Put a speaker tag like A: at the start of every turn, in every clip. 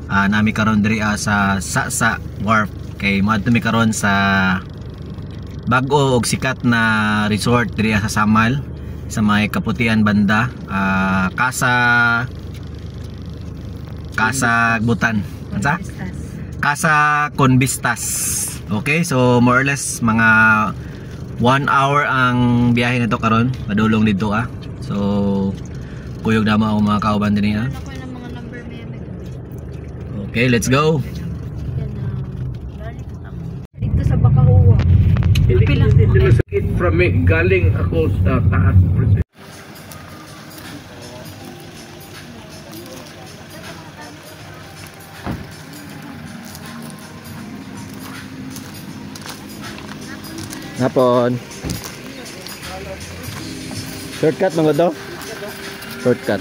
A: nami karon diri sa Sasa Wharf. Kay moadto mi karon sa bag-o og sikat na resort diri sa Samal sa may Kaputian banda, Casa Butan. Unsa? Casa Convistas. Okay, so more or less mga 1 hour ang biyahe nito karon, padulong dito So kuyog na mo mga kauban din niya. Okay, let's go.
B: Dito sa Bakahuwa.
C: From me, galing ako sa taas.
A: Hapon. Shortcut mga do? Shortcut.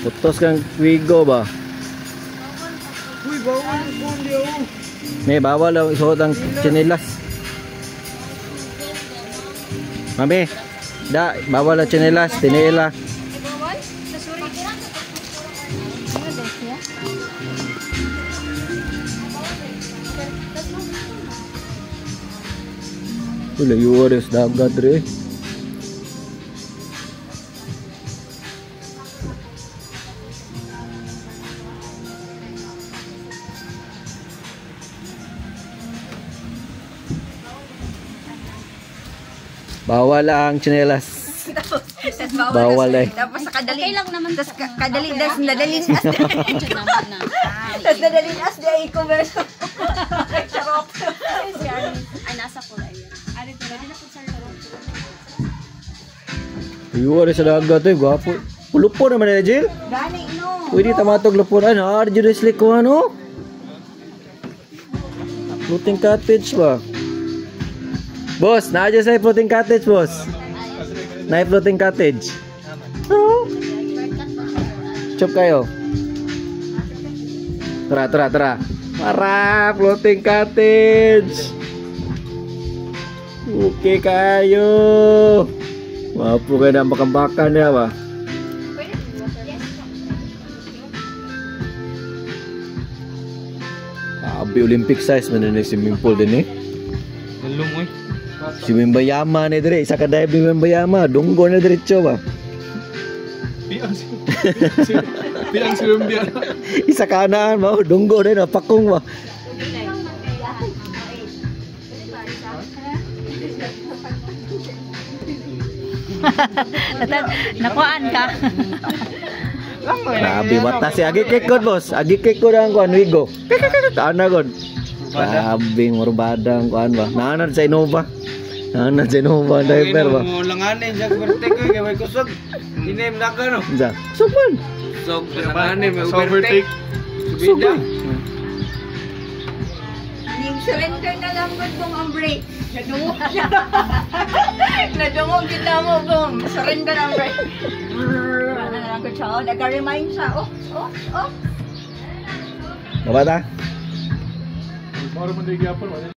A: Putos kang Wigo ba?
C: Uy, bawal yung diyo.
A: May bawal ang isuot ang tsinelas. Mami, bawal ang tsinelas, tinila.
B: Bawal? Nasuri.
A: Wala yung oras dagat rin. Bawal ang tsinelas. Bawal eh.
B: Tapos sa kadali lang naman. Tapos kadali das nadalin as. Tapos nadalin as di ay converse. Charot. Ay nasa ko ay. Ari pwede na po sa
A: Yung oras sa dagat eh, gwapo. Lupo naman na Jill.
B: Gani no.
A: Pwede tamatog lupo. Ano, arduously ko ano? Floating cottage ba? Boss, na-adjust sa floating cottage, boss. Na floating cottage. Oh. Chop kayo. Tara. Para floating cottage. Okay kayo. Wapo kayo na makambakan ya ba? Abi Olympic size man na swimming pool din eh.
C: Nalungoy.
A: Si Mimbayama na dire, isa ka dive ni Mimbayama, dunggo na diretso ba?
C: Piang si Mimbayama.
A: Isa kanaan mo, dunggo na pakong ba?
B: Nakuan ka.
A: Grabe bata si Agi Kekod boss, Agi Kekod ang kuan Wigo. Ana god. Grabe morbada ang kuan ba? Naanan sa Innova. Naanan sa Innova diver ba?
C: Mo langanin sa overtake ko kay may kusog. Inem na ka no.
A: Sa. Supan.
C: So langanin may overtake. Subida.
B: Yung surrender na lang mo kung ang brake. Nadungog siya. Nadungog kita mo kung surrender ang brake. Ano na lang ko siya. Nag-remind siya. Oh.
A: Mabata?
C: Para mo digapon wala.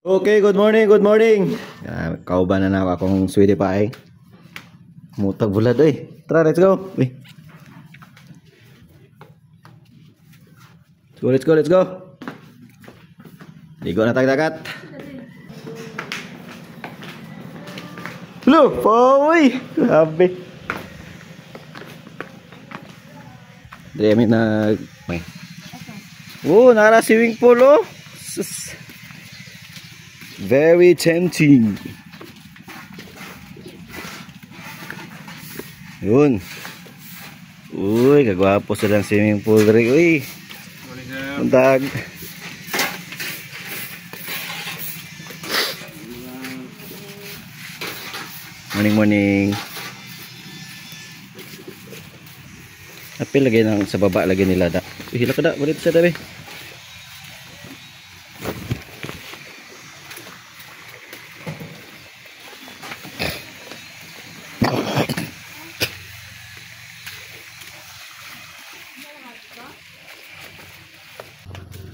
A: Okay, good morning. Kauban na ako akong sweetie pie. Mutag bulad oy. Tara, let's go. Uy. Let's go. Ligo na tagdagat. Hello, poy. Grabe. Demi na. Oh, nara swimming pool oh. Very tempting. Yun. Uy, kagwapo silang swimming pool rin. Uy. Untag. Morning. Apil lagi nang sa baba lagi nila da. Hila ka da, balik sa tabi.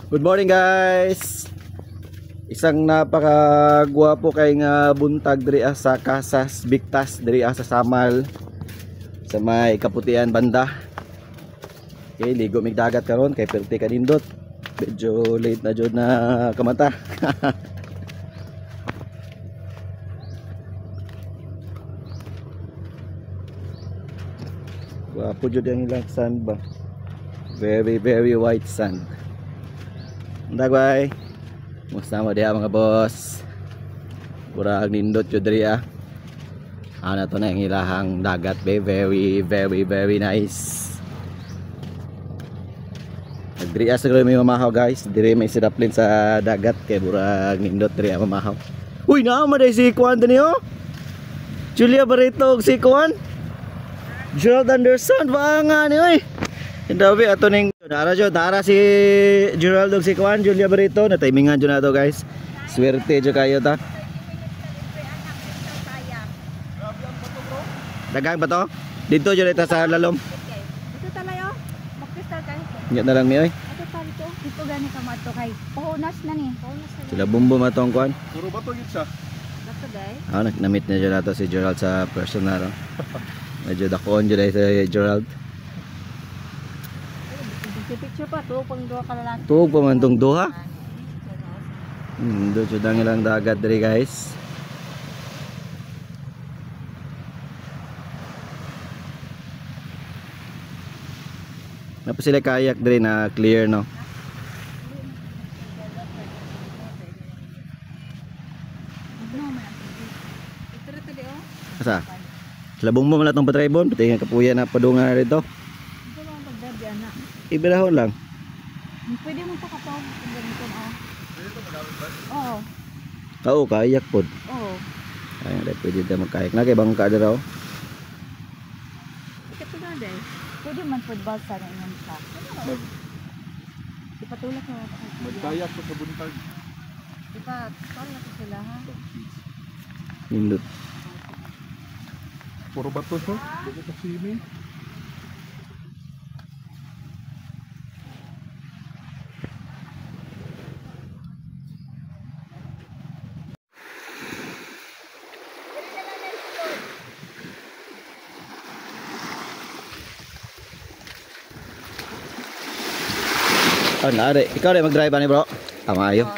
A: Good morning guys. Isang napakagwapo kay nga buntag diri sa Casas Victas diri sa Samal sa may Kaputian banda. Okay, ligo mig dagat karon kay perti kanindot. Medyo late na jud na kamata. Gwapo jud ang ilang sand ba. Very white sand. Dagway. Musta mo diha mga boss. Kurang nindot jud diri ah. Ano to na yung ilahang dagat be. Very nice. Diri sa may mamahaw guys. Diri may sidaplin sa dagat kay burag nindot diri mamahaw. Uy, naama day si Kuan din oh. Julia Barreto si Kuan. Gerald Anderson baanga ni oy. Dabi ato ning dara si Gerald og si Kuan Julia Barreto na timingan jud nato guys. Swerte jud kayo ta. Dagang ba to? Dito jud ita sa lalom.
B: Ito talayo. Magkristal kayo.
A: Nya na lang mi oy.
B: Ito talito. Dito gani ka mato kay. Puhunas na ni. Puhunas na.
A: Sila bumbo matong Kuan.
C: Puro ba to yun siya?
B: Bato guys.
A: Na-meet na jud nato si Gerald sa personal. Medyo dakoon jud si Gerald.
B: Picture pa to pang duha ka lalaki.
A: Tuog pa man tong duha. Doon jud ang ilang dagat diri guys. Napa sila kayak diri na clear no. Asa? Labong mo man atong patraybon, pati nga kapuya na padungan na rito. Ibirahon lang.
B: Pwede mo pa kapag ganito oh.
A: Oo, kayak pod.
B: Oo.
A: Ay, pwede tayo magkayak. Nagay bangka na raw.
B: Ito na day. Pwede man football sa ganyan sa. Ipatulak mo.
C: Magkayak pa sa buntag.
B: Ipatulak ko sila ha.
A: Nindot.
C: Puro ba to so? Dito ka swimming.
A: Oh, nare. Ikaw rin mag-drive ba ni bro? Tama ayo.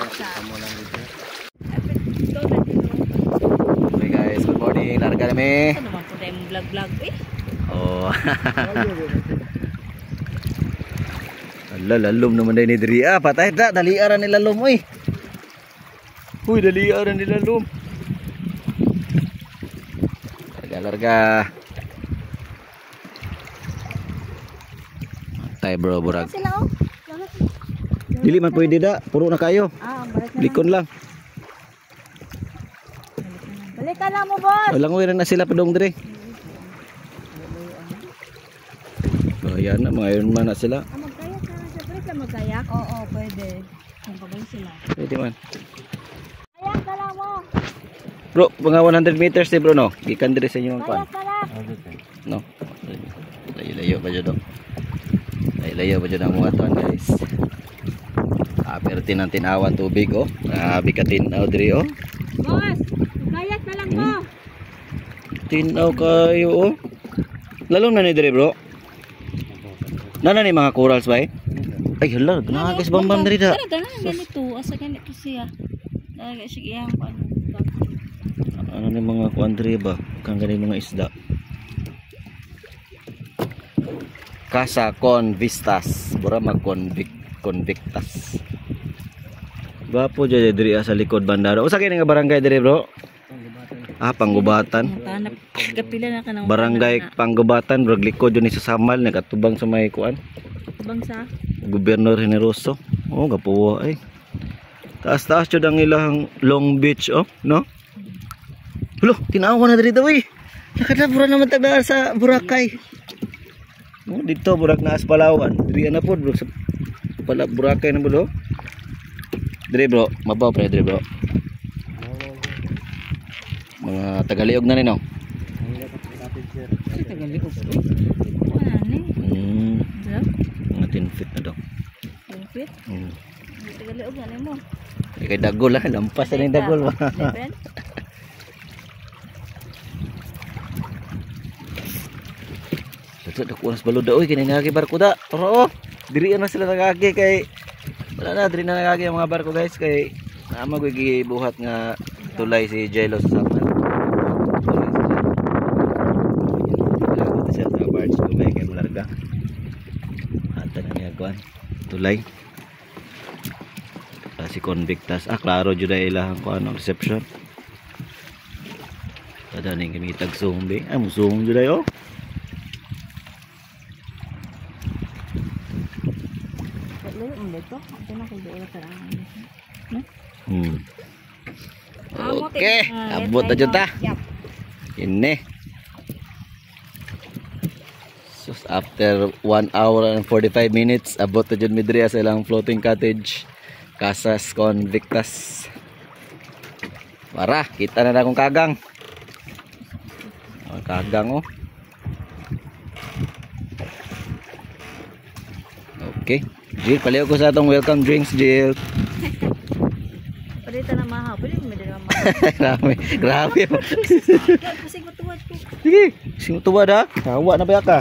A: Okay guys, good morning. Larga kami.
B: Ano naman po tayo mong vlog eh?
A: Oh. Lalom naman dahil ni Diri. Ah, patay na. Daliaran nila lom. Uy, daliaran nila lom. Larga. Patay bro, burag.
B: Sila oh.
A: Dili man pwede da. Puro na kayo.
B: Balik na.
A: Likon lang.
B: Balik ka na mo boss.
A: Walang uwi na sila padong Diri. Oh, yan na. Mga Iron Man na sila.
B: Magkayak ka na siya. Balik ka magkayak? Oo, pwede. Kung pabay sila.
A: Pwede man.
B: Kayak ka lang mo.
A: Bro, mga 100 meters bro no. Gikan diri sa inyo ang kwan.
B: Kayak ka lang.
A: No. Layo pa jud. Layo pa jud ang mga tuan guys. Pero tinawan tubig oh. Bikatin diri oh.
B: Boss, kayak ka lang mo.
A: Tinaw kayo oh. Lalong na ni diri bro. Nana ni mga corals ba eh? Ay hala, nagas bambam diri da.
B: Ganito, asa ganito siya. Sige yan pa.
A: Ano ni mga kuan diri ba? Kang ganing mga isda. Casa Convistas, bura mag-convictas. Gwapo dyan diri sa likod bandara. Usa kay nga barangay diri bro? Panggubatan.
B: Kapila na ka ng
A: Barangay Panggubatan, bro, likod yun sa Samal, nakatubang sa may kuan.
B: Tubang sa?
A: Gobernador Generoso. Oh, gapuwa ay. Taas-taas jud ang ilang Long Beach oh, no? Hulo, tinawa na diri daw eh. Nakadabura naman tagdaan sa Boracay. Oh, dito burak na Palawan. Diri ana pod bro sa Boracay na bro. Diri bro, mabaw pre diri bro. Mga Tagaliog na rin, no?
B: Tagaliog po. Ano ni?
A: Mga 10 feet na daw.
B: 10 feet? Tagaliog na mo.
A: Kay dagol ha, lampas na yung dagol ba? Ito, nakuha na sa balod. Uy, kinanagagi barko da. Toro, diri na sila nagagi kay... Wala na, diri na nagagi ang mga barko guys kay... Naamag buhat nga tulay si Jello sa saman. Lagot siya sa barge kumay kay malarga. Hanta na niya kuan. Tulay. Si Convictas. Klaro jud ay ilahang kuan reception. Kada ning kimitag sumbi. Musung jud ay oh. Okay, abot na dyan ta. Ini. So after 1 hour and 45 minutes, abot na dyan midriya sa ilang floating cottage. Casas Convictas. Para, kita na akong kagang. Kagang oh. Okay. Jill, paliw ko sa atong welcome drinks, Jill.
B: Pwede na maha. Pwede mo din maha.
A: Grabe.
B: Kasi matuwad ko.
A: Sige, sinutuwad ha. Hawa na ba ka?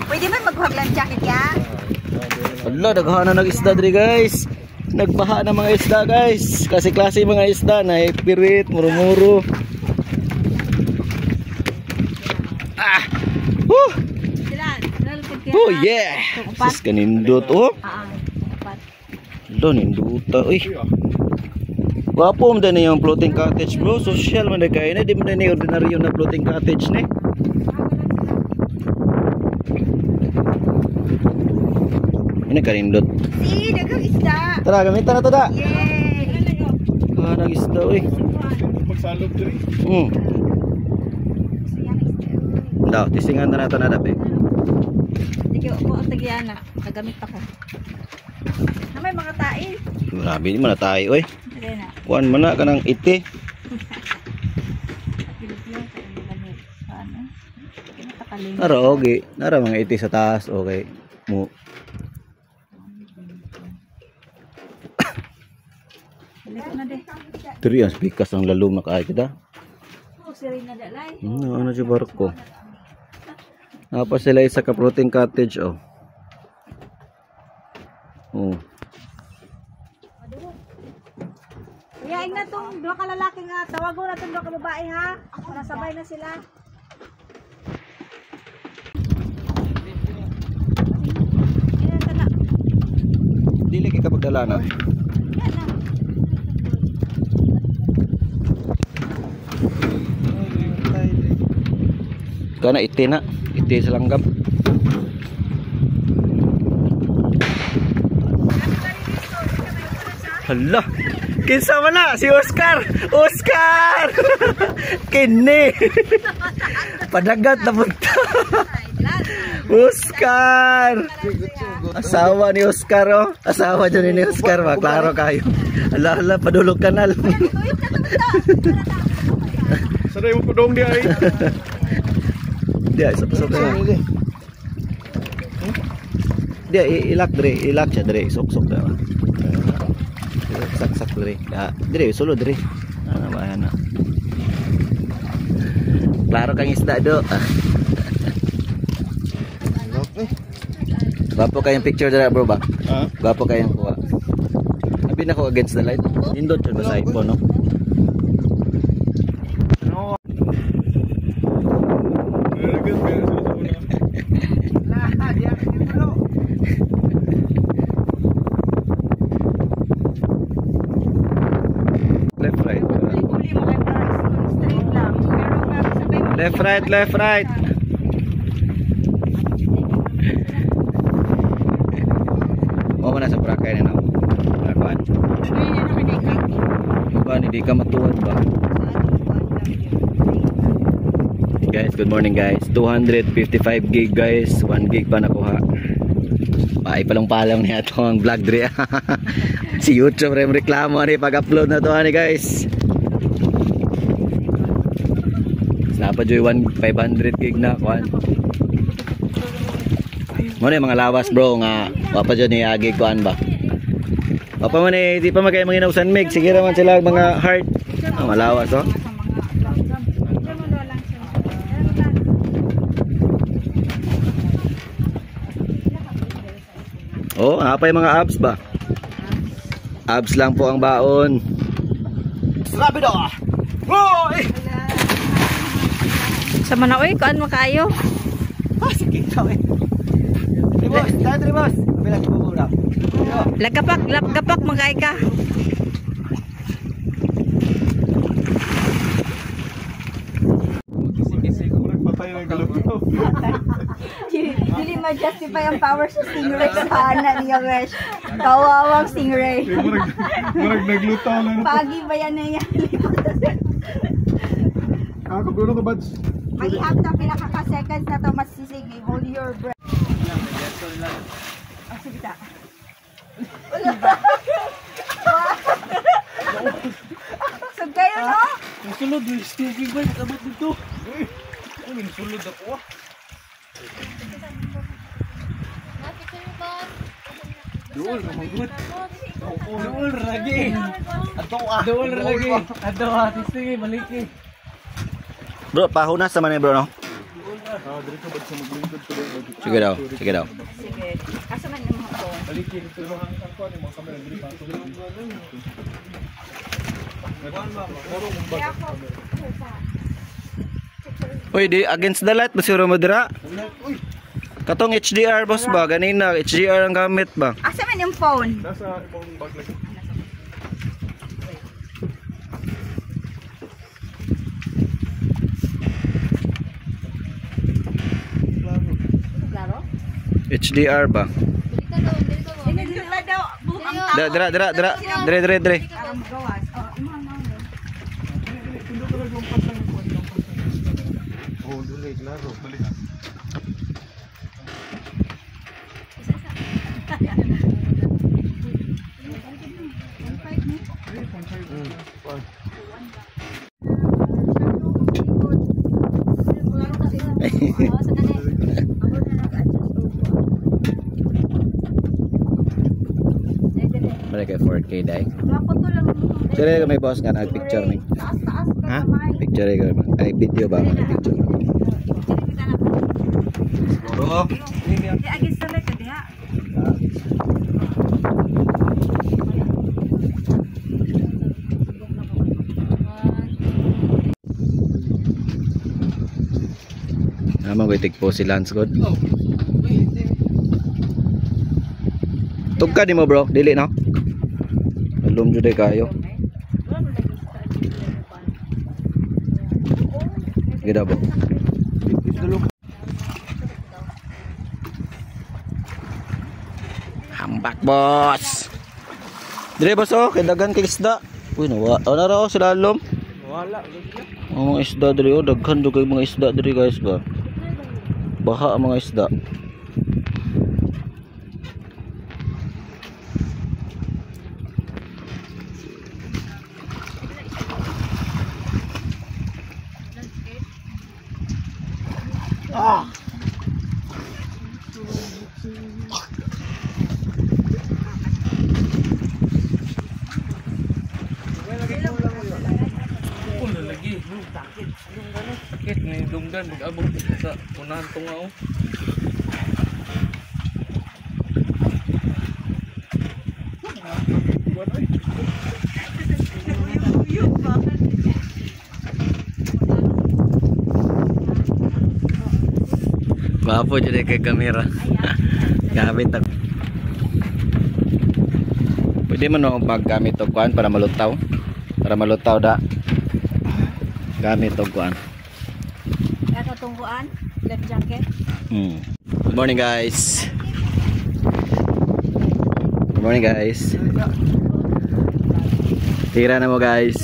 B: Pwede man maghuhaglang jacket ya?
A: Wala, nagbaha na nag-isda diri guys. Nagbaha na mga isda guys. Klase-klase mga isda na pirit, muro-muro. Oh yeah. Sis kanindot oh. Lo ninduta uy. Wapo mo din yung floating cottage bro. Social man na kayo na. Di mo din yung ordinaryo na floating cottage ni. Ini kanindot.
B: Si, dagang isda.
A: Tara, gamitan na to da.
B: Yay.
A: Nag-isda uy.
C: Magsalog diri.
A: Daw, tisingan na nato na dapat.
B: Sige, ako ang tagyana. Nagamit ako. Na may mga tain.
A: Grabe ni man tayo oy.
B: Sige na.
A: Kuan man na kanang ite. Nara okay. Nara mga ite sa taas okay. Mo.
B: Balik na de.
A: Diri ang spikas ang lalom na kaay kita.
B: Oh, siri na dalay.
A: Ano si barko? Napa sila isa ka floating cottage oh. Oh.
B: Iyain na tong dua ka lalaki nga. Tawago na tong dua ka babae ha. Nasabay na sila. Ayan na.
A: Dili kay kapag dala na.
B: Yan na.
A: Kana ite na. Ite sa langgam. Hala. Kinsa man na si Oscar. Oscar. Kini. Padagat na punta. Oscar. Asawa ni Oscar oh. Asawa dyan ni Oscar ba? Klaro kayo. Ala padulog kanal.
C: Saray mo pudong dia ay.
A: Dia sok-sok na. Dia ilak siya dire, sok-sok na. Sak-sak dire. Ya, dire solo dire. Ano ba yan? Klaro kang isda do. Gwapo kayong picture dira bro ba?
C: Ha?
A: Gwapo kayong kuha. Abi na ko against the light. Indot siya ba sa iPhone no? Left right. Left right. Oh, mana sa Boracay na no. Nakuan. Ba ni di ka matuwad ba? guys, good morning guys. 255 gig guys, 1 gig pa nakuha. Palang niya ito ang vlog dre. Si YouTube rin reklamo ni pag-upload na to ni guys. Dapat joy 500 gig na kuan. Mo mga lawas bro nga wapa jud ni agi kuan ba. Wapa man di pa magay mga inausan mig, sige raman sila mga heart. Malawas oh. Oh, apa yung mga abs ba? Abs lang po ang baon. Rapido! Hoy!
B: Sa manaoy, kuan mo kayo?
A: Sige ka eh. Tribos, tayo tribos. Bilang bubura.
B: Lagapak magkay ka. Dili ma-justify ang power sa stingray sa anak niya, Wesh. Kawawang stingray.
C: Murag naglutaw na.
B: Pagi ba yan na yan?
C: Kagulo ka bads.
B: Mag-ihap na pinakaka-seconds na to masisige. Hold your breath. Oh, sige ta. So kayo, no?
C: Ang sulod, yung stupid ba? Nakabot dito. Ay, sulod ako ah. Duol, mahugot. Duol, ragi. Duol, ragi. Ato ah, sige, maliki.
A: Bro, pahunas naman eh bro no?
C: Dito ba sa maglingkod ko din?
A: Sige daw, sige daw.
B: Sige. Asa man yung mga phone?
C: Maliki, dito lang ang ako ni mga kamera dito pa.
A: Uy, di against the light basura mo dira. Katong HDR boss ba? Ganina HDR ang gamit ba?
B: Asa man yung phone?
C: Nasa ibang bag lagi.
B: Klaro?
A: HDR ba?
B: Dito na daw. Ang
A: Dira.
B: Para magawas. Oh, imahan na ako.
C: Tundo talaga yung pasang yung pasang. Oh, dili klaro. Bali.
A: Mereka 4K dai.
B: Ako to lang.
A: Sire may boss nga nag-picture ni.
B: Taas-taas ka
A: Ha?
B: kamay.
A: Picture ka ba? Ay video ba nga picture? Bro.
B: Agis sa ka diha.
A: Naman ko itik po si Lance God. Tugka di mo bro, dili no? Alum jud kayo. Gida bro. Hambak boss. Dire boss oh, kay dagan kay isda. Uy nawa, na raw sila alum.
C: Wala.
A: Ang mga isda dire oh, daghan jud kay mga isda dire guys ba. Baha ang mga isda.
C: Sakit ni dunggan mag-abot sa unahan tunga oh.
A: Gwapo jud kay kamera. Gamit ako. Pwede man no paggamit og kuan para malutaw. Para malutaw da. Gamit og kuan.
B: Kato tungguan, life jacket.
A: Good morning guys. Good morning guys. Tira na mo guys.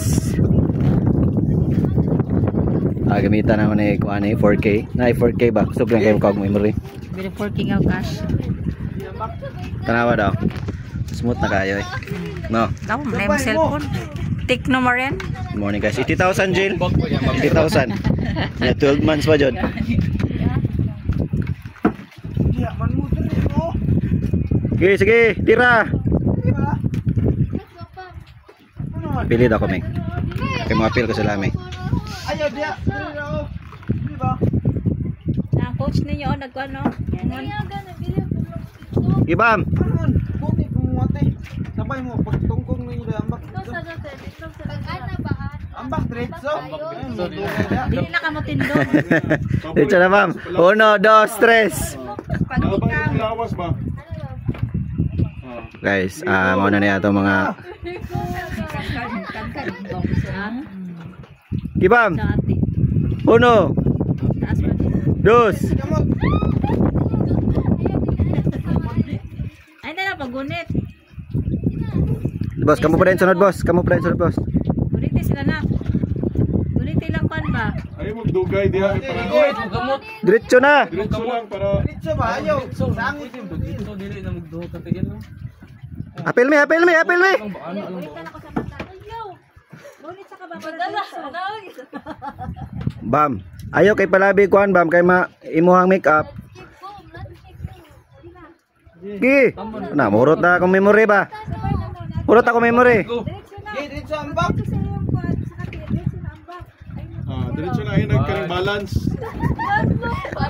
A: Gamitan naman ni kuan ni 4K. Na 4K ba? Gusto lang kayo kag memory.
B: Bili 4K nga cash.
A: Tanawa daw. Smooth na kayo eh. No.
B: Daw mo na yung cellphone. Tekno mo rin.
A: Good morning guys. 80,000 Jill. 80,000. Yeah, 12 months pa dyan. Sige, sige, tira. Pili daw kami. Kaya mga pil ko sa lami.
C: Ayaw dia. Di ba?
B: Ang coach ninyo, nagkano?
A: Ibam.
C: Karon, buti kumuwate. Sabay mo pagtungkong ninyo ambak. Ambak diretso.
B: Dili na ka mo tindog.
A: Dito na ma'am. 1, 2, 3.
B: Pag-ikam.
C: Lawas ba?
A: Guys, mauna na yato mga Ibam. 1, 2.
B: Ay, na pagunit.
A: Boss, kamu pa rin sunod boss. Kamu pa rin sunod boss.
B: Guniti sila na. Guniti lang kan ba?
C: Ay magdugay diha para.
A: Diretso na.
C: Diretso lang para. Diretso ba? Ayaw. Sangit yung
D: Dito dili na magduho ka tigil no.
A: Apel me, apel me, apel me.
B: Gunit sa ka ba?
A: Bam. Ayaw kay palabi kuan bam kay imuhang make up. Gi. Na, murot na akong memory ba? Murot ako memory.
C: diretso ambak. Diretso na yun nagkaring balance.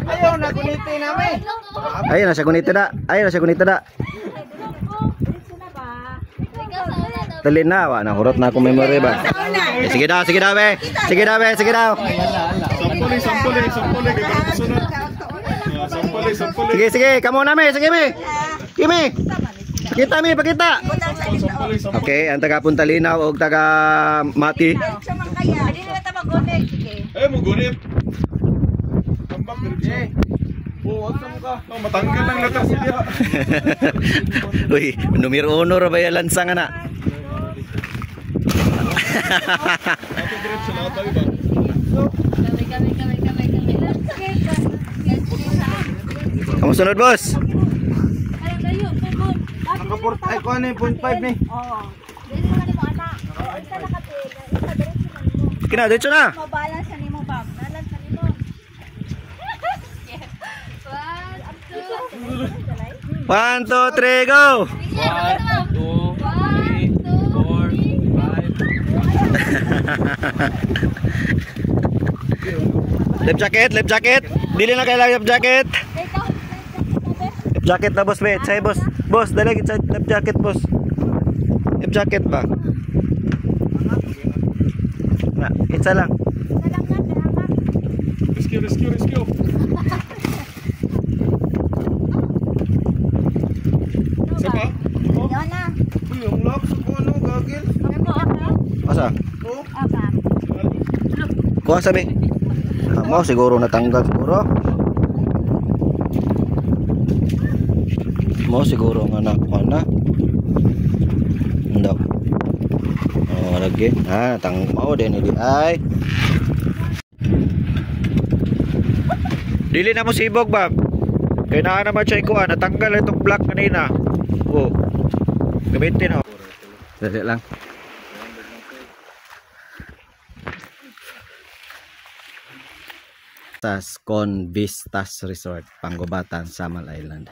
C: Ayaw na kunitin namin.
A: Ayun na siya gunita da. Ayun na siya gunita da. Dali na wa na murot na akong memory ba? Sige daw, sige daw be. Sige daw be, sige daw.
C: Sampuli. Gagawin sunod. Sampuli.
A: Sige, sige, kamu na me, sige me. Kimi. Pakita mi, pakita.
C: Sampuli.
A: Okay, ang taga Punta Linaw o taga Mati.
C: Eh, mugunit. Ambak diretso. Oh, asa mo ka? Oh, matanggal lang letter si dia.
A: Uy, numero 1 ra ba yung lansang na?
C: Ate diretso na tayo ba?
A: Kamu sunod boss?
C: Nakaport ay ko ano yung 0.5 ni.
A: Kina, dito na.
B: Mabalance ni mo ba? Balance ni mo.
A: 1, 2, 3, go!
D: 1, 2, 3, 4, 5.
A: Left jacket. Dili na kailangan left jacket. Left jacket na boss, wait. Say boss. Boss, dali kita left jacket boss. Left jacket ba? Na, isa lang.
C: Rescue. Isa pa? Oh,
B: Yon na.
C: uy, ang laps ko ano, gagil.
B: Ano mo ako?
A: Asa?
C: Oh,
B: Aba.
A: Kuha sabi. Mo siguro natanggal siguro. Mo siguro nga na kuha na. Ndaw. Oh, lagi. Tang mau din di ay. Dili na mo sibog ba? Kaya na naman siya kuha, natanggal itong black kanina. Oh. Gamitin oh. Dali lang. Con Vistas Resort, Panggubatan, Samal Island.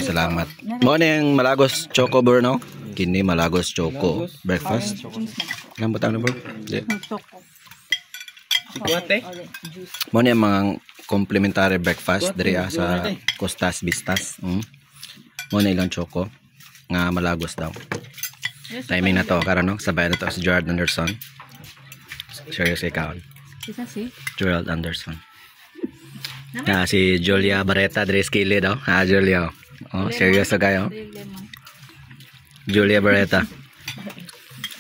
A: Salamat. Mo ning Malagos Choco Burno. Kini Malagos Choco breakfast. Nambutang na bro.
D: Sikuate.
A: Mo ning mga complimentary breakfast diri sa Costas Vistas. Mo na ilang choco nga Malagos daw. Timing na to karon no, sabay na to si Gerald Anderson. Serious ikaw.
B: Isa si
A: Gerald Anderson. Si Julia Barreta diri skili daw. Julia. Oh, serious kayo. Julia Barreta.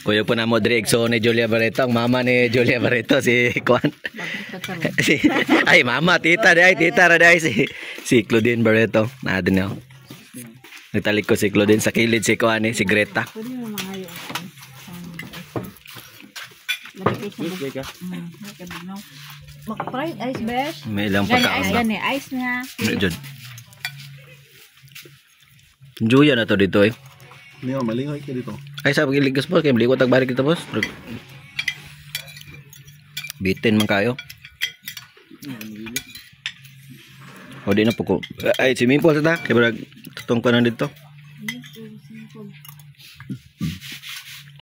A: Kuya po na mo diri so ni Julia Barreta, ang mama ni Julia Barreta si Kwan. Ay mama, tita ra si Claudine Barreto. Na din no. Nagtalik ko si Claudine sa kilid si Kwan si Greta.
B: Mag-fried ice, besh.
A: May ilang
B: Gani ice,
A: pagkaon.
B: gani ice nga.
A: Diyan. Juya na to dito eh.
C: Hindi mo, malingoy ka dito.
A: Ay sa pagiligos boss, kaya malikot ang barik dito boss. Bitin man kayo. O di na po ko. Ay, swimming pool sa ta. Kaya tutong ko na dito.